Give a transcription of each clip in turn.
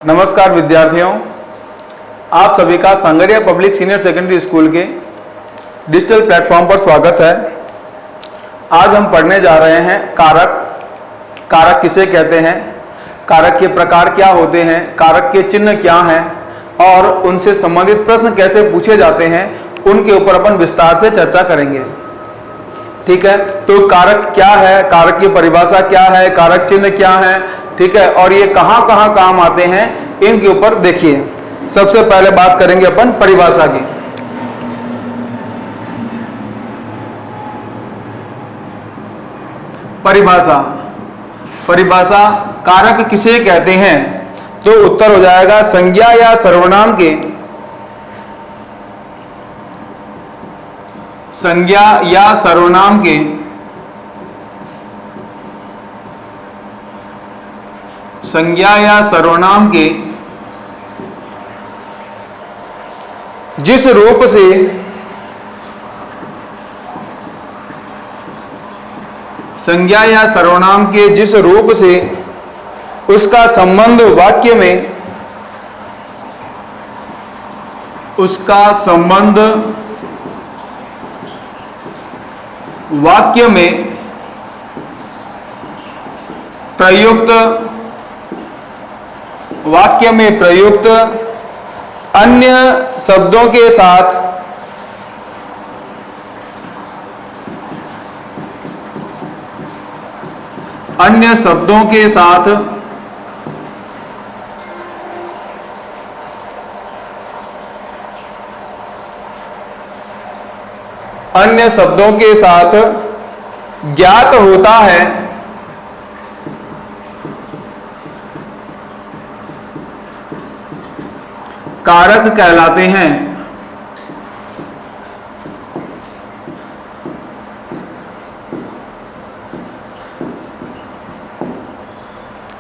नमस्कार विद्यार्थियों, आप सभी का sangria public senior secondary school के डिजिटल प्लेटफॉर्म पर स्वागत है। आज हम पढ़ने जा रहे हैं कारक। कारक किसे कहते हैं, कारक के प्रकार क्या होते हैं, कारक के चिन्ह क्या हैं और उनसे संबंधित प्रश्न कैसे पूछे जाते हैं, उनके ऊपर अपन विस्तार से चर्चा करेंगे। ठीक है, तो कारक क्या है, कारक की परिभाषा क्या है, कारक चिन्ह क्या है, ठीक है, और ये कहाँ कहाँ काम आते हैं, इनके ऊपर देखिए। सबसे पहले बात करेंगे अपन परिभाषा की। परिभाषा कारक किसे कहते हैं, तो उत्तर हो जाएगा संज्ञा या सर्वनाम के, संज्ञा या सर्वनाम के संज्ञा या सर्वनाम के जिस रूप से संज्ञा या सर्वनाम के जिस रूप से उसका संबंध वाक्य में, उसका संबंध वाक्य में प्रयुक्त अन्य शब्दों के साथ ज्ञात होता है, कारक कहलाते हैं।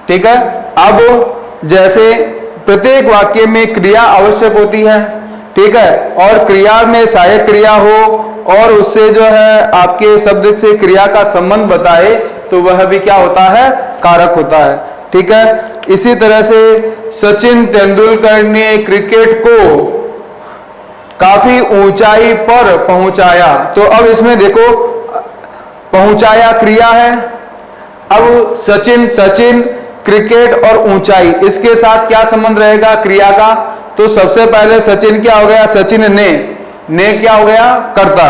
ठीक है, अब जैसे प्रत्येक वाक्य में क्रिया आवश्यक होती है, ठीक है, और क्रिया में सहायक क्रिया हो और उससे जो है आपके शब्द से क्रिया का संबंध बताए, तो वह भी क्या होता है, कारक होता है। ठीक है, इसी तरह से सचिन तेंदुलकर ने क्रिकेट को काफी ऊंचाई पर पहुंचाया, तो अब इसमें देखो पहुंचाया क्रिया है। अब सचिन क्रिकेट और ऊंचाई, इसके साथ क्या संबंध रहेगा क्रिया का, तो सबसे पहले सचिन क्या हो गया, सचिन ने क्या हो गया, कर्ता।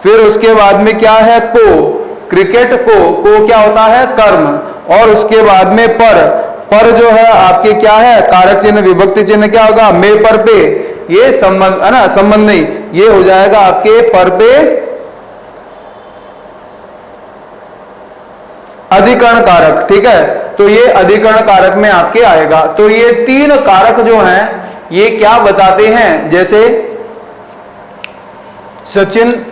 फिर उसके बाद में क्या है, को, क्रिकेट को क्या होता है, कर्म, और उसके बाद में पर जो है आपके क्या है, कारक चिन्ह, विभक्ति चिन्ह क्या होगा, में पर पे, ये संबंध है ना, संबंध नहीं, ये हो जाएगा आपके पर पे अधिकरण कारक। ठीक है, तो ये अधिकरण कारक में आपके आएगा। तो ये तीन कारक जो हैं ये क्या बताते हैं, जैसे सचिन,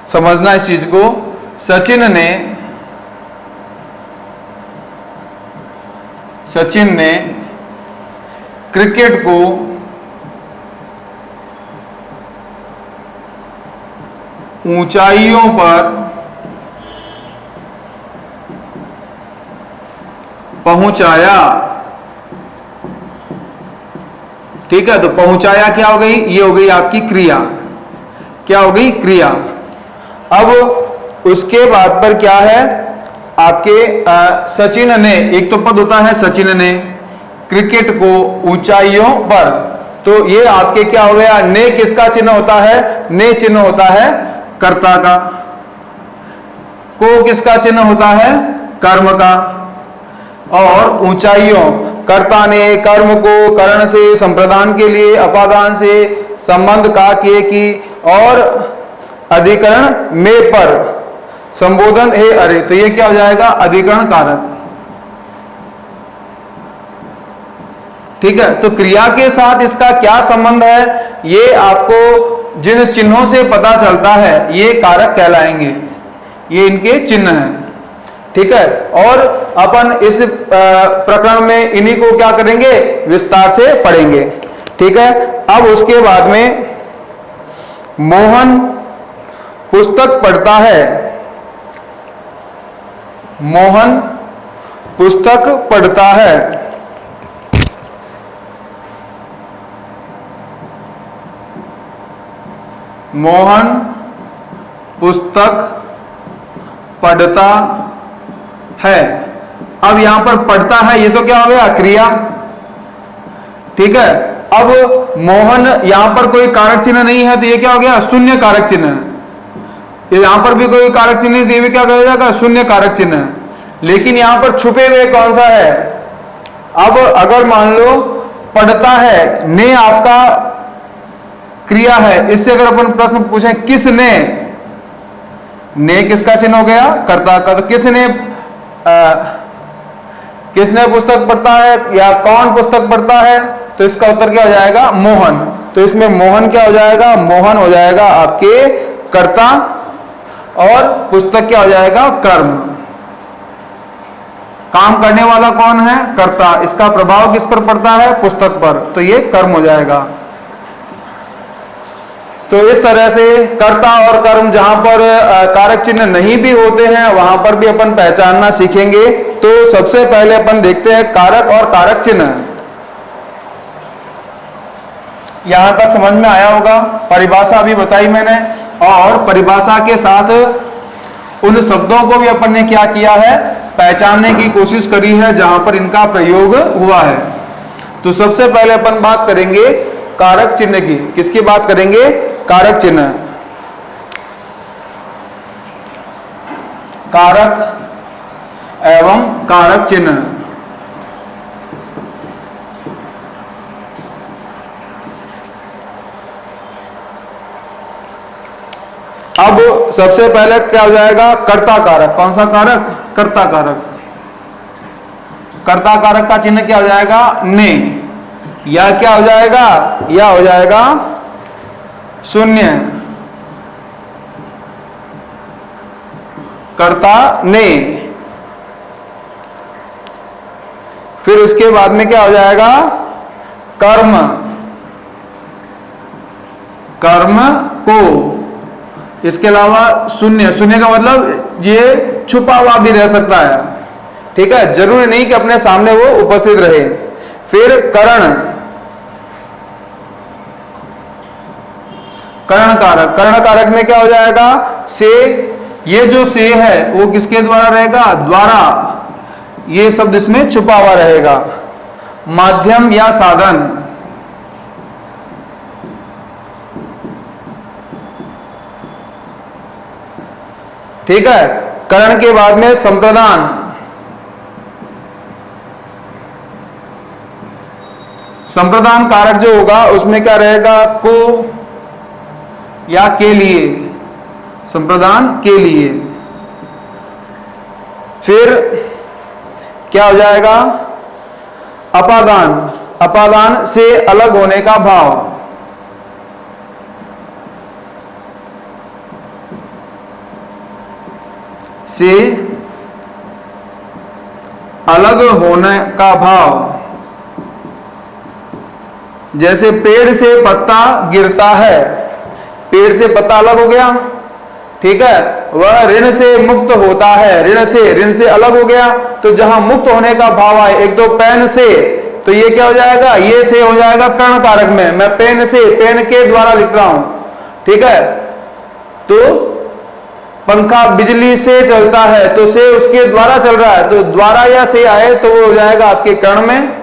समझना इस चीज को, सचिन ने क्रिकेट को ऊंचाइयों पर पहुंचाया। ठीक है, तो पहुंचाया क्या हो गई, ये हो गई आपकी क्रिया, क्या हो गई, क्रिया। अब उसके बाद पर क्या है आपके सचिन ने, एक तो पद होता है सचिन ने क्रिकेट को ऊंचाइयों पर, तो ये आपके क्या हो गया, ने किसका चिन्ह होता है, ने चिन्ह होता है कर्ता का, को किसका चिन्ह होता है, कर्म का, और ऊंचाइयों, कर्ता ने कर्म को करण से संप्रदान के लिए अपादान से संबंध का किए की, और अधिकरण में पर संबोधन है अरे, तो ये क्या हो जाएगा, अधिकरण कारक। ठीक है, तो क्रिया के साथ इसका क्या संबंध है, ये आपको जिन चिन्हों से पता चलता है ये कारक कहलाएंगे, ये इनके चिन्ह हैं। ठीक है, और अपन इस प्रकरण में इन्हीं को क्या करेंगे, विस्तार से पढ़ेंगे। ठीक है, अब उसके बाद में मोहन पुस्तक पढ़ता है, मोहन पुस्तक पढ़ता है। मोहन पुस्तक पढ़ता है। अब यहां पर पढ़ता है, ये तो क्या हो गया, क्रिया। ठीक है, अब मोहन यहां पर कोई कारक चिन्ह नहीं है, तो ये क्या हो गया, शून्य कारक चिन्ह। ये यहां पर भी कोई कारक चिन्ह नहीं दिए हुए, क्या कहा जाएगा, शून्य कारक चिन्ह। लेकिन यहां पर छुपे हुए कौन सा है। अब अगर मान लो पढ़ता है, ने आपका क्रिया है, इससे अगर अपन प्रश्न पूछें किसने, ने किसका चिन्ह हो गया, कर्ता का। तो किसने पुस्तक पढ़ता है या कौन पुस्तक पढ़ता है, तो इसका उत्तर क्या हो जाएगा, मोहन। तो इसमें मोहन क्या हो जाएगा, मोहन हो जाएगा आपके कर्ता, और पुस्तक क्या हो जाएगा, कर्म। काम करने वाला कौन है, कर्ता। इसका प्रभाव किस पर पड़ता है, पुस्तक पर, तो ये कर्म हो जाएगा। तो इस तरह से कर्ता और कर्म, जहां पर कारक चिन्ह नहीं भी होते हैं, वहां पर भी अपन पहचानना सीखेंगे। तो सबसे पहले अपन देखते हैं कारक और कारक चिन्ह। यहां तक समझ में आया होगा। परिभाषा अभी बताई मैंने, और परिभाषा के साथ उन शब्दों को भी अपन ने क्या किया है, पहचानने की कोशिश करी है जहां पर इनका प्रयोग हुआ है। तो सबसे पहले अपन बात करेंगे कारक चिन्ह की। किसकी बात करेंगे, कारक चिन्ह। कारक एवं कारक चिन्ह। अब सबसे पहले क्या हो जाएगा, कर्ता कारक। कौन सा कारक, कर्ता कारक। कर्ता कारक का चिन्ह क्या हो जाएगा, ने। या क्या हो जाएगा, या हो जाएगा शून्य। कर्ता ने। फिर उसके बाद में क्या हो जाएगा, कर्म। कर्म को। इसके अलावा शून्य। शून्य का मतलब ये छुपा हुआ भी रह सकता है। ठीक है, जरूरी नहीं कि अपने सामने वो उपस्थित रहे। फिर करण। करण कारक। करण कारक में क्या हो जाएगा, से। ये जो से है वो किसके द्वारा रहेगा, द्वारा। ये शब्द इसमें छुपा हुआ रहेगा। माध्यम या साधन। ठीक है, करण के बाद में संप्रदान। संप्रदान कारक जो होगा उसमें क्या रहेगा, को या के लिए। संप्रदान के लिए। फिर क्या हो जाएगा, अपादान। अपादान से अलग होने का भाव। से अलग होने का भाव। जैसे पेड़ से पत्ता गिरता है, पेड़ से पत्ता अलग हो गया। ठीक है, वह ऋण से मुक्त होता है, ऋण से अलग हो गया। तो जहां मुक्त होने का भाव आए, एक तो पेन से, तो ये क्या हो जाएगा, ये से हो जाएगा कर्ण कारक में। मैं पेन से, पेन के द्वारा लिख रहा हूं। ठीक है, तो पंखा बिजली से चलता है, तो से उसके द्वारा चल रहा है, तो द्वारा या से आए तो वो हो जाएगा आपके कर्ण में।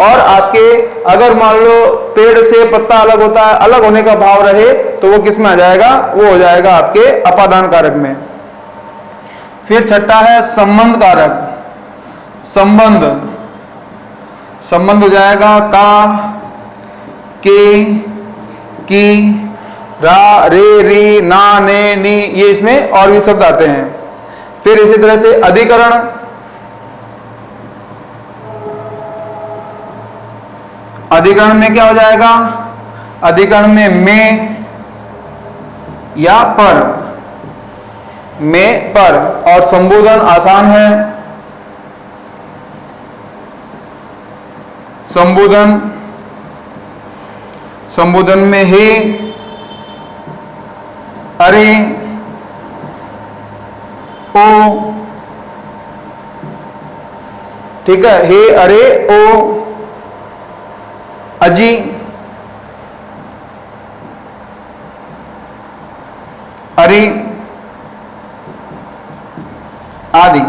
और आपके अगर मान लो पेड़ से पत्ता अलग होता है, अलग होने का भाव रहे, तो वो किस में आ जाएगा, वो हो जाएगा आपके अपादान कारक में। फिर छठा है संबंध कारक। संबंध। संबंध हो जाएगा का, के, की, रा, रे, री, ना, ने, नी, ये इसमें और भी शब्द आते हैं। फिर इसी तरह से अधिकरण। अधिकरण में क्या हो जाएगा, अधिकरण में या पर। में, पर। और संबोधन आसान है। संबोधन। संबोधन में हे, अरे, ओ, ठीक है, हे, अरे, ओ, अजी, अरे आदि,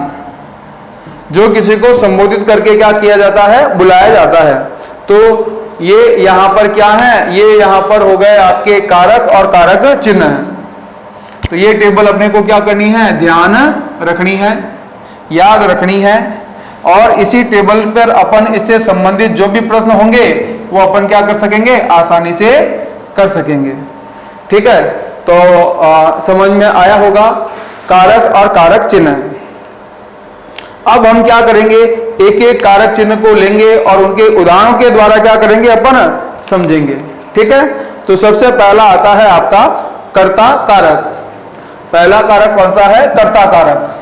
जो किसी को संबोधित करके क्या किया जाता है, बुलाया जाता है। तो ये यहां पर क्या है, ये यहां पर हो गए आपके कारक और कारक चिन्ह है। तो ये टेबल अपने को क्या करनी है, ध्यान रखनी है, याद रखनी है, और इसी टेबल पर अपन इससे संबंधित जो भी प्रश्न होंगे वो अपन क्या कर सकेंगे, आसानी से कर सकेंगे। ठीक है, तो समझ में आया होगा कारक और कारक चिन्ह। अब हम क्या करेंगे, एक एक कारक चिन्ह को लेंगे और उनके उदाहरणों के द्वारा क्या करेंगे, अपन समझेंगे। ठीक है, तो सबसे पहला आता है आपका कर्ता कारक। पहला कारक कौन सा है, कर्ता कारक।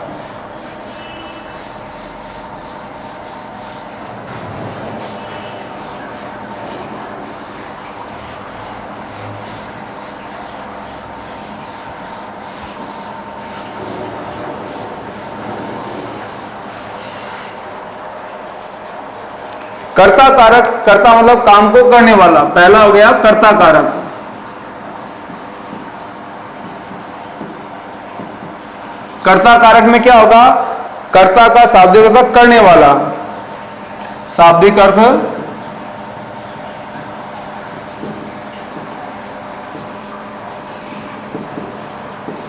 कर्ता कारक, कर्ता मतलब काम को करने वाला, पहला हो गया कर्ता कारक। कर्ता कारक में क्या होगा, कर्ता का शाब्दिक अर्थ करने वाला, शाब्दिक अर्थ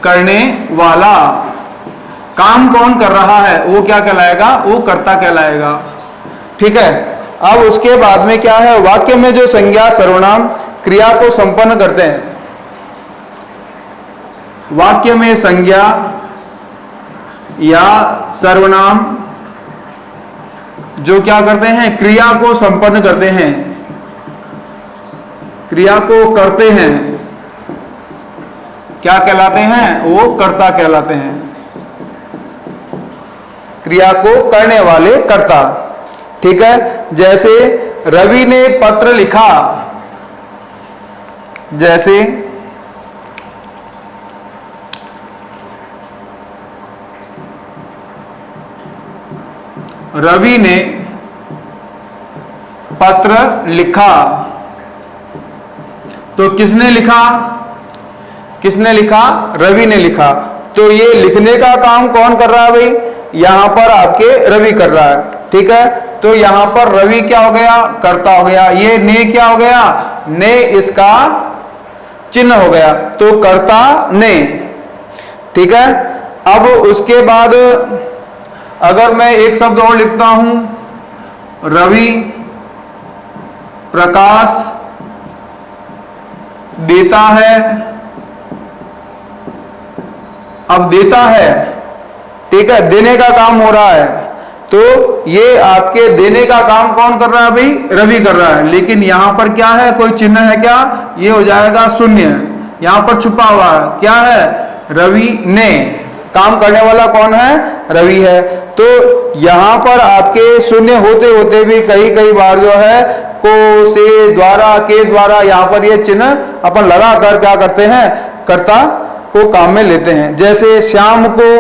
करने वाला, काम कौन कर रहा है वो क्या कहलाएगा, वो कर्ता कहलाएगा। ठीक है, अब उसके बाद में क्या है, वाक्य में जो संज्ञा सर्वनाम क्रिया को संपन्न करते हैं, वाक्य में संज्ञा या सर्वनाम जो क्या करते हैं, क्रिया को संपन्न करते हैं, क्रिया को करते हैं, क्या कहलाते हैं, वो कर्ता कहलाते हैं। क्रिया को करने वाले कर्ता। ठीक है, जैसे रवि ने पत्र लिखा, जैसे रवि ने पत्र लिखा, तो किसने लिखा, किसने लिखा, रवि ने लिखा। तो ये लिखने का काम कौन कर रहा है भाई, यहां पर आपके रवि कर रहा है। ठीक है, तो यहां पर रवि क्या हो गया, कर्ता हो गया। ये ने क्या हो गया, ने इसका चिन्ह हो गया, तो कर्ता ने। ठीक है, अब उसके बाद अगर मैं एक शब्द और लिखता हूं, रवि प्रकाश देता है, अब देता है, ठीक है, देने का काम हो रहा है, तो ये आपके देने का काम कौन कर रहा है भाई, रवि कर रहा है। लेकिन यहां पर क्या है, कोई चिन्ह है क्या, ये हो जाएगा शून्य, यहां पर छुपा हुआ है, क्या है, रवि ने, काम करने वाला कौन है, रवि है। तो यहां पर आपके शून्य होते होते भी कई कई बार जो है को, से, द्वारा, के द्वारा यहां पर ये चिन्ह अपन लगा कर क्या करते हैं, कर्ता को काम में लेते हैं। जैसे श्याम को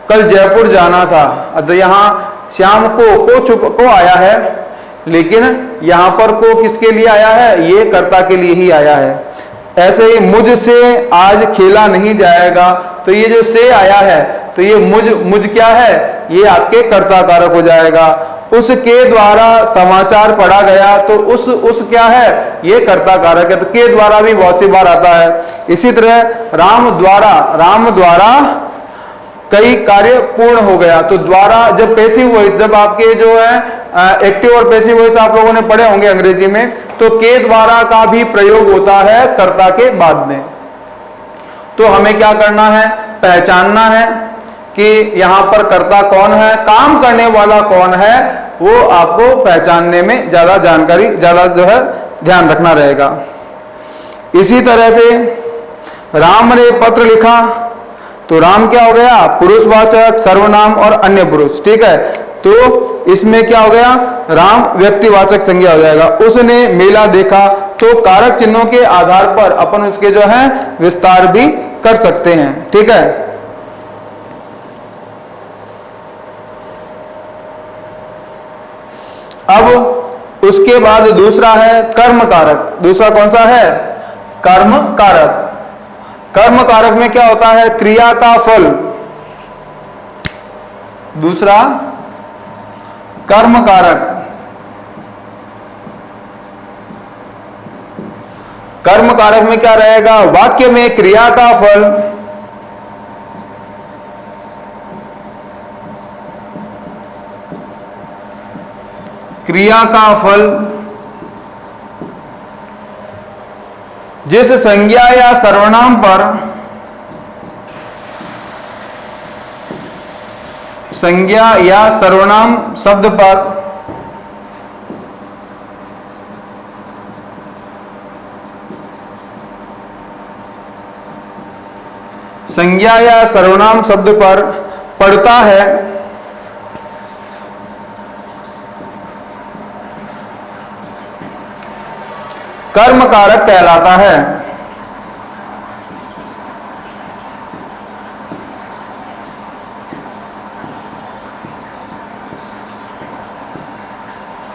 कल जयपुर जाना था, तो यहां श्याम को आया है, लेकिन यहां पर को किसके लिए आया है, ये कर्ता के लिए ही आया है। ऐसे ही मुझसे आज खेला नहीं जाएगा, तो ये जो से आया है, तो ये मुझ क्या है, ये आपके कर्ता कारक हो जाएगा। उसके द्वारा समाचार पढ़ा गया, तो उस क्या है, ये कर्ता कारक है, तो के द्वारा भी बहुत सी बार आता है। इसी तरह राम द्वारा कई कार्य पूर्ण हो गया, तो द्वारा जब पैसिव वॉइस, जब आपके जो है एक्टिव और पैसिव वॉइस आप लोगों ने पढ़े होंगे अंग्रेजी में, तो के द्वारा का भी प्रयोग होता है कर्ता के बाद में। तो हमें क्या करना है, पहचानना है कि यहां पर कर्ता कौन है, काम करने वाला कौन है, वो आपको पहचानने में ज्यादा जानकारी, ज्यादा जो है ध्यान रखना रहेगा। इसी तरह से राम ने पत्र लिखा, तो राम क्या हो गया, पुरुषवाचक, सर्वनाम और अन्य पुरुष। ठीक है, तो इसमें क्या हो गया, राम व्यक्तिवाचक संज्ञा हो जाएगा। उसने मेला देखा, तो कारक चिन्हों के आधार पर अपन उसके जो है विस्तार भी कर सकते हैं। ठीक है, अब उसके बाद दूसरा है कर्म कारक। दूसरा कौन सा है? कर्म कारक। कर्म कारक में क्या होता है? क्रिया का फल। दूसरा कर्म कारक। कर्म कारक में क्या रहेगा? वाक्य में क्रिया का फल क्रिया का फल जिस संज्ञा या सर्वनाम पर संज्ञा या सर्वनाम शब्द पर संज्ञा या सर्वनाम शब्द पर पड़ता है कर्म कारक कहलाता है।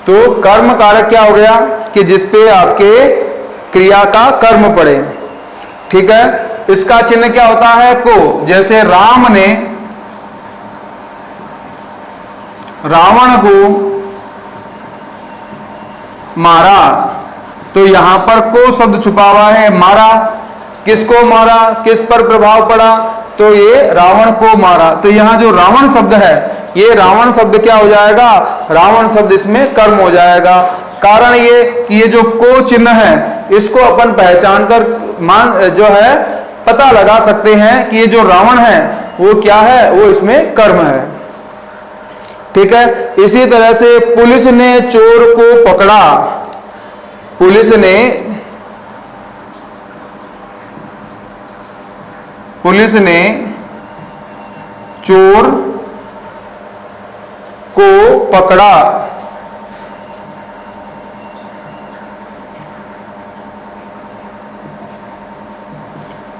तो कर्म कारक क्या हो गया? कि जिसपे आपके क्रिया का कर्म पड़े। ठीक है, इसका चिन्ह क्या होता है? को। जैसे राम ने रावण को मारा, तो यहां पर को शब्द छुपा हुआ है। मारा, किसको मारा? किस पर प्रभाव पड़ा? तो ये रावण को मारा। तो यहां जो रावण शब्द है, ये रावण शब्द क्या हो जाएगा? रावण शब्द इसमें कर्म हो जाएगा। कारण ये कि ये जो को चिन्ह है, इसको अपन पहचान कर जो है पता लगा सकते हैं कि ये जो रावण है वो क्या है? वो इसमें कर्म है। ठीक है, इसी तरह से पुलिस ने चोर को पकड़ा। पुलिस ने चोर को पकड़ा।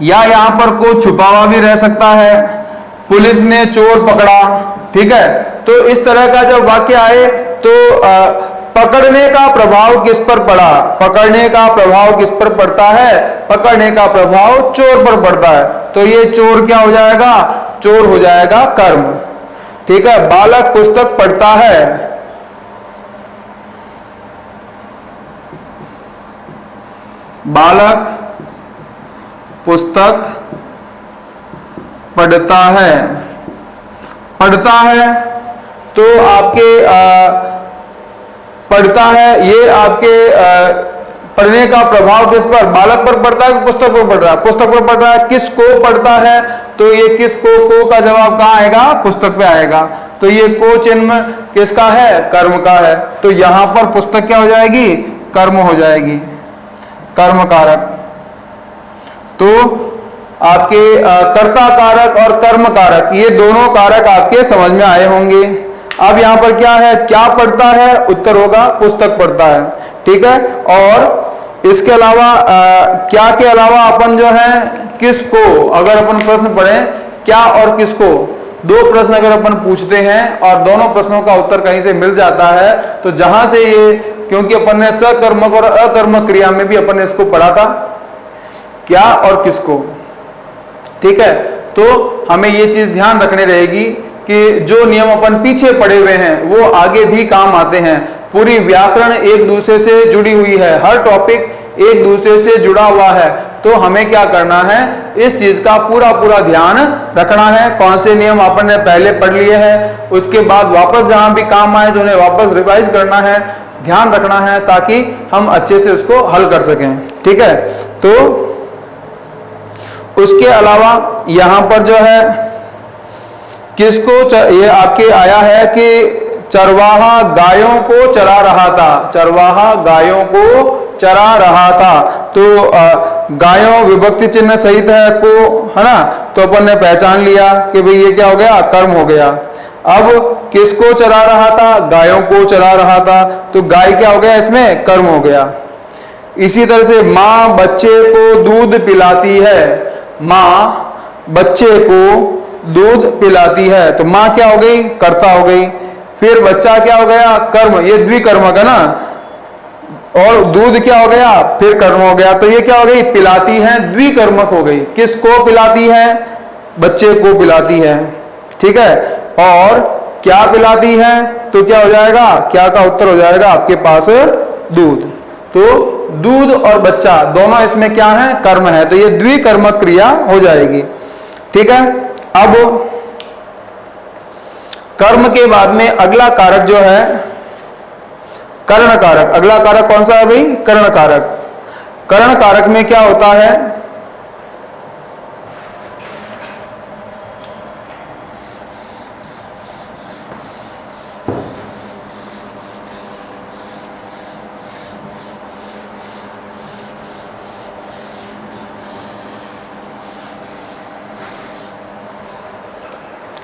या यहां पर को छुपा हुआ भी रह सकता है। पुलिस ने चोर पकड़ा। ठीक है, तो इस तरह का जब वाक्य आए तो पकड़ने का प्रभाव किस पर पड़ा? पकड़ने का प्रभाव किस पर पड़ता है? पकड़ने का प्रभाव चोर पर पड़ता है। तो ये चोर क्या हो जाएगा? चोर हो जाएगा कर्म। ठीक है, बालक पुस्तक पढ़ता है। बालक पुस्तक पढ़ता है। पढ़ता है तो आपके पढ़ता है, ये आपके पढ़ने का प्रभाव किस पर? बालक पर पड़ता है कि पुस्तक पर पढ़ रहा है? पुस्तक पर पढ़ रहा है। किसको पढ़ता है? तो ये किसको, को का जवाब कहां आएगा? पुस्तक पे आएगा। तो ये को चिन्ह किसका है? कर्म का है। तो यहां पर पुस्तक क्या हो जाएगी? कर्म हो जाएगी, कर्म कारक। तो आपके कर्ता कारक और कर्म कारक, ये दोनों कारक आपके समझ में आए होंगे। अब यहां पर क्या है? क्या पढ़ता है? उत्तर होगा पुस्तक पढ़ता है। ठीक है, और इसके अलावा क्या के अलावा अपन जो है किसको, अगर अपन प्रश्न पढ़ें क्या और किसको, दो प्रश्न अगर अपन पूछते हैं और दोनों प्रश्नों का उत्तर कहीं से मिल जाता है, तो जहां से ये, क्योंकि अपन ने सकर्मक और अकर्मक क्रिया में भी अपन ने इसको पढ़ा था, क्या और किसको। ठीक है, तो हमें ये चीज ध्यान रखनी रहेगी कि जो नियम अपन पीछे पढ़े हुए हैं वो आगे भी काम आते हैं। पूरी व्याकरण एक दूसरे से जुड़ी हुई है, हर टॉपिक एक दूसरे से जुड़ा हुआ है। तो हमें क्या करना है? इस चीज का पूरा पूरा ध्यान रखना है। कौन से नियम अपन ने पहले पढ़ लिए हैं, उसके बाद वापस जहां भी काम आए तो उन्हें वापस रिवाइज करना है, ध्यान रखना है, ताकि हम अच्छे से उसको हल कर सकें। ठीक है, तो उसके अलावा यहां पर जो है किसको, ये आपके आया है कि चरवाहा गायों को चरा रहा था। चरवाहा गायों को चरा रहा था। तो गायों विभक्ति चिन्ह सहित है को, है ना? तो अपन ने पहचान लिया कि भाई ये क्या हो गया? कर्म हो गया। अब किसको चरा रहा था? गायों को चरा रहा था। तो गाय क्या हो गया? इसमें कर्म हो गया। इसी तरह से माँ बच्चे को दूध पिलाती है। माँ बच्चे को दूध पिलाती है। तो माँ क्या हो गई? कर्ता हो गई। फिर बच्चा क्या हो गया, कर्म, ये द्विकर्मक है ना, और दूध क्या हो गया, फिर कर्म हो गया। तो ये क्या हो गई, पिलाती है, द्विकर्मक हो गई। किसको पिलाती है, बच्चे को पिलाती है, ठीक है। और क्या पिलाती है, तो क्या हो जाएगा, क्या का उत्तर हो जाएगा आपके पास दूध। तो दूध और बच्चा दोनों इसमें क्या है, कर्म है, तो ये द्विकर्मक क्रिया हो जाएगी, ठीक है। अब कर्म के बाद में अगला कारक जो है कर्ण कारक। अगला कारक कौन सा है भाई, कर्ण कारक। कर्ण कारक में क्या होता है,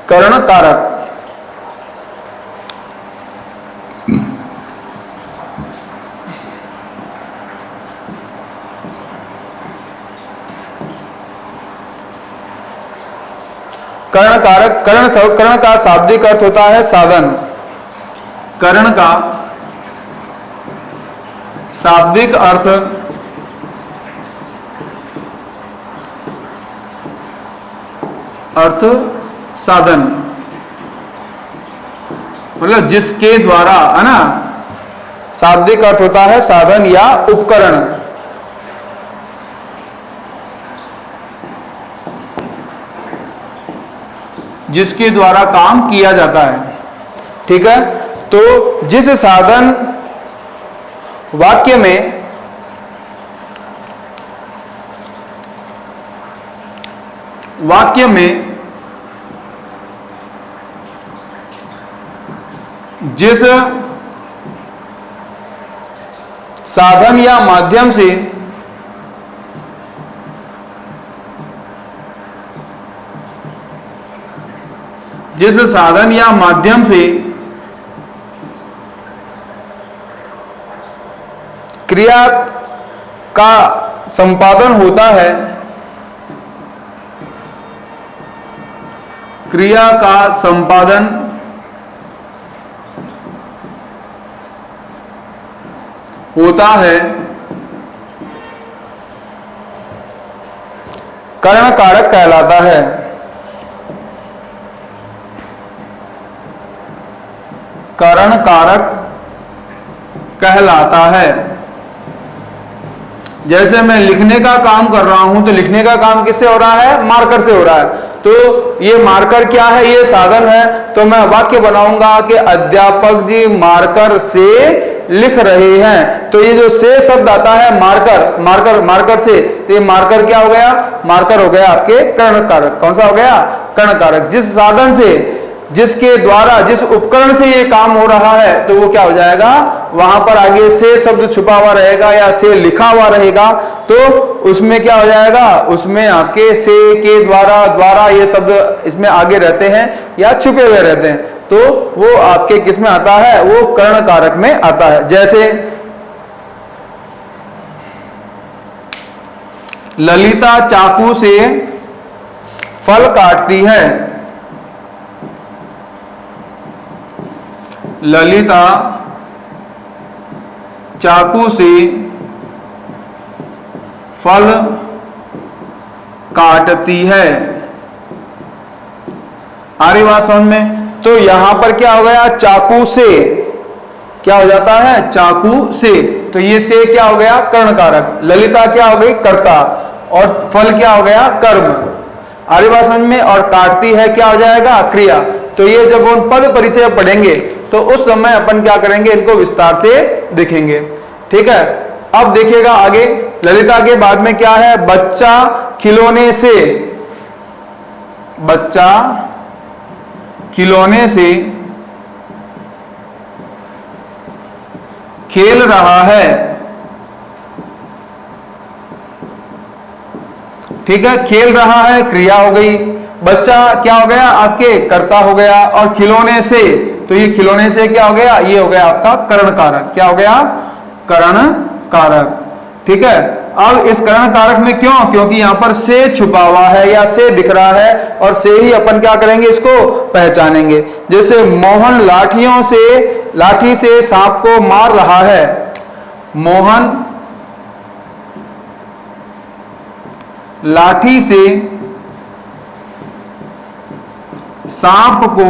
कर्ण कारक कर्ण कारक, कर्ण का शाब्दिक अर्थ होता है साधन। कर्ण का शाब्दिक अर्थ साधन, मतलब जिसके द्वारा, है ना, शाब्दिक अर्थ होता है साधन या उपकरण। जिसके द्वारा काम किया जाता है, ठीक है। तो जिस साधन वाक्य में जिस साधन या माध्यम से क्रिया का संपादन होता है, क्रिया का संपादन होता है, कर्ण कारक कहलाता है। कर्ण कारक कहलाता है। जैसे मैं लिखने का काम कर रहा हूं, तो लिखने का काम किससे हो रहा है, मार्कर से हो रहा है। तो ये मार्कर क्या है, ये साधन है। तो मैं वाक्य बनाऊंगा कि अध्यापक जी मार्कर से लिख रहे हैं। तो ये जो से शब्द आता है, मार्कर से, तो ये मार्कर क्या हो गया, मार्कर हो गया आपके कर्ण कारक। कौन सा हो गया, कर्ण कारक। जिस साधन से, जिसके द्वारा, जिस उपकरण से ये काम हो रहा है, तो वो क्या हो जाएगा, वहां पर आगे से शब्द छुपा हुआ रहेगा या से लिखा हुआ रहेगा, तो उसमें क्या हो जाएगा, उसमें आपके से, के, द्वारा ये शब्द इसमें आगे रहते हैं या छुपे हुए रहते हैं। तो वो आपके किस में आता है, वो कर्ण कारक में आता है। जैसे ललिता चाकू से फल काटती है। ललिता चाकू से फल काटती है। आ रही बात समझ में। तो यहां पर क्या हो गया, चाकू से क्या हो जाता है, चाकू से। तो ये से क्या हो गया, कर्ण कारक। ललिता क्या हो गई, कर्ता, और फल क्या हो गया, कर्म। आ रही बात समझ में। और काटती है क्या हो जाएगा, क्रिया। तो ये जब हम पद परिचय पढ़ेंगे तो उस समय अपन क्या करेंगे, इनको विस्तार से देखेंगे, ठीक है। अब देखिएगा आगे, ललिता के बाद में क्या है, बच्चा खिलौने से, बच्चा खिलौने से खेल रहा है, ठीक है। खेल रहा है क्रिया हो गई, बच्चा क्या हो गया, आपके कर्ता हो गया, और खिलौने से, तो ये खिलौने से क्या हो गया, ये हो गया आपका कर्ण कारक। क्या हो गया, कर्ण कारक। ठीक है। अब इस करण कारक में क्यों, क्योंकि यहां पर से छुपा हुआ है या से दिख रहा है, और से ही अपन क्या करेंगे, इसको पहचानेंगे। जैसे मोहन लाठी से सांप को मार रहा है। मोहन लाठी से सांप को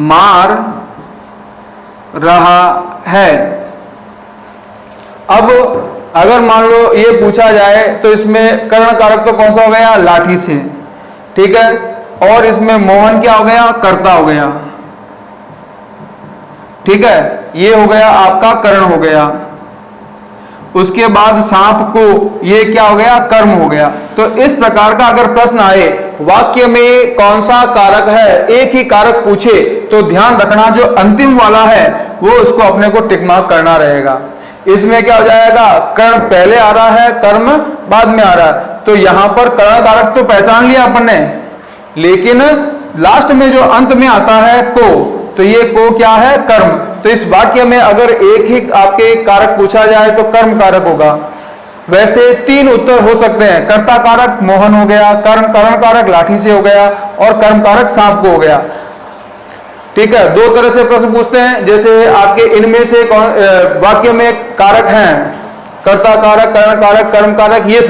मार रहा है। अब अगर मान लो ये पूछा जाए तो इसमें कर्ण कारक तो कौन सा हो गया, लाठी से, ठीक है, और इसमें मोहन क्या हो गया, कर्ता हो गया, ठीक है, ये हो गया आपका कर्ण हो गया। उसके बाद सांप को, ये क्या हो गया, कर्म हो गया। तो इस प्रकार का अगर प्रश्न आए वाक्य में कौन सा कारक है, एक ही कारक पूछे, तो ध्यान रखना जो अंतिम वाला है वो उसको अपने को टिक मार्क करना रहेगा। इसमें क्या हो जाएगा, कर्ण पहले आ रहा है, कर्म बाद में आ रहा है। तो यहां पर कर्ण कारक तो पहचान लिया अपन ने, लेकिन लास्ट में जो अंत में आता है को, तो ये को क्या है, कर्म। तो इस वाक्य में अगर एक ही आपके कारक पूछा जाए तो कर्म कारक होगा। वैसे 3 उत्तर हो सकते हैं, कर्ता कारक मोहन हो गया, कर्ण कारक लाठी से हो गया, और कर्म कारक सांप को हो गया। ठीक है, 2 तरह से प्रश्न पूछते हैं। जैसे आपके इनमें से वाक्य में कारक हैं, कर्ता कारक, कर्ण कारक, कर्म कारक, ये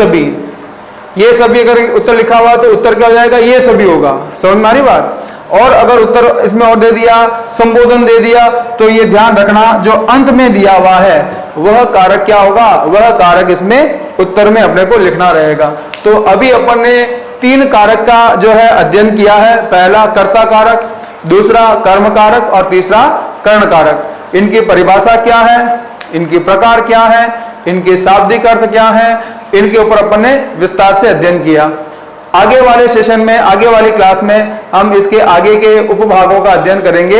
सभी अगर उत्तर लिखा हुआ तो उत्तर क्या हो जाएगा, ये सभी होगा। समझ में आ रही बात। और अगर उत्तर इसमें और दे दिया, संबोधन दे दिया, तो ये ध्यान रखना जो अंत में दिया हुआ है वह कारक क्या होगा, वह कारक इसमें उत्तर में अपने को लिखना रहेगा। तो अभी अपन ने 3 कारक का जो है अध्ययन किया है। पहला कर्ता कारक, दूसरा कर्म कारक, और तीसरा कर्ण कारक। इनकी परिभाषा क्या है, इनके प्रकार क्या है, इनके शाब्दिक अर्थ क्या है, इनके ऊपर अपन ने विस्तार से अध्ययन किया। आगे वाले सेशन में, आगे वाली क्लास में हम इसके आगे के उपभागों का अध्ययन करेंगे।